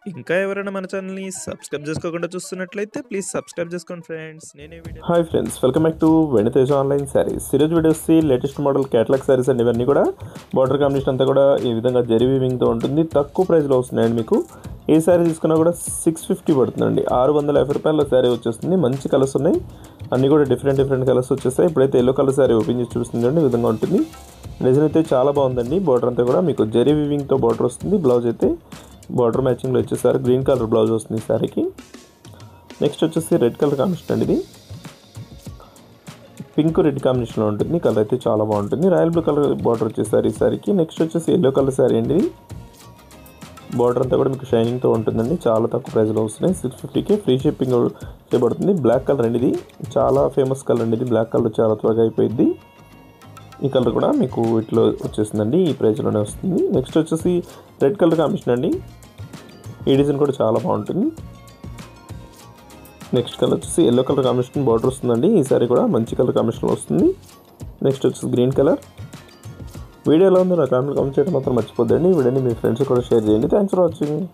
ఇంకా ఎవరైనా మన ఛానల్‌ని సబ్స్క్రైబ్ చేసుకోకుండా చూస్తున్నట్లయితే ప్లీజ్ సబ్స్క్రైబ్ చేసుకోండి ఫ్రెండ్స్. నేనే video hi friends, welcome back to Veniteja online saris. ఈరోజు వీడియో వచ్చి లేటెస్ట్ మోడల్ క్యాటలాగ్ శారీస్ అండి. ఇవన్నీ కూడా బార్డర్ కాంబినేషన్ అంతా కూడా ఈ విధంగా జరీ వీవింగ్తో ఉంటుంది. తక్కువ ప్రైస్లో వస్తున్నాయండి. మీకు ఏ శారీ తీసుకున్నా కూడా 650 పడుతుందండి. 650 రూపాయల శారీ వచ్చేస్తుంది. మంచి కలర్స్ ఉన్నాయి, అన్నీ కూడా డిఫరెంట్ కలర్స్ వచ్చేస్తాయి. ఇప్పుడైతే ఎల్లో కలర్ శారీ ఓపెన్ చేసి చూస్తుందండి. ఈ విధంగా ఉంటుంది. డిజైన్ అయితే చాలా బాగుందండి. బార్డర్ అంతా కూడా మీకు జరీ వీవింగ్తో బార్డర్ వస్తుంది. బ్లౌజ్ అయితే బార్డర్ మ్యాచింగ్లో వచ్చేసారు. గ్రీన్ కలర్ బ్లౌజ్ వస్తుంది శారీకి. నెక్స్ట్ వచ్చేసి రెడ్ కలర్ కాంబినేషన్ అండి. ఇది పింక్ రెడ్ కాంబినేషన్లో ఉంటుంది. కలర్ అయితే చాలా బాగుంటుంది. రాయల్ బ్లూ కలర్ బార్డర్ వచ్చేసారు ఈ శారీకి. నెక్స్ట్ వచ్చేసి ఎల్లో కలర్ శారీ అండి. బార్డర్ అంతా కూడా మీకు షైనింగ్తో ఉంటుందండి. చాలా తక్కువ ప్రైస్లో వస్తున్నాయి. 650కి ఫ్రీ షిప్పింగ్ చేయబడుతుంది. బ్లాక్ కలర్ అండి. ఇది చాలా ఫేమస్ కలర్ అండి. ఇది బ్లాక్ కలర్ చాలా త్వరగా అయిపోయింది. ఈ కలర్ కూడా మీకు వీటిలో వచ్చేసిందండి. ఈ ప్రైస్లోనే వస్తుంది. నెక్స్ట్ వచ్చేసి రెడ్ కలర్ కాంబినేషన్ అండి. ఈ డిజైన్ కూడా చాలా బాగుంటుంది. నెక్స్ట్ కలర్ వచ్చేసి ఎల్లో కలర్ కాంబినేషన్ బార్డర్ వస్తుందండి. ఈ సారీ కూడా మంచి కలర్ కాంబినేషన్లో వస్తుంది. నెక్స్ట్ వచ్చేసి గ్రీన్ కలర్. వీడియో ఎలా ఉందో నా కామెంట్ చేయడం మాత్రం మర్చిపోద్దండి. వీడియోని మీ ఫ్రెండ్స్ కూడా షేర్ చేయండి. Thanks for watching.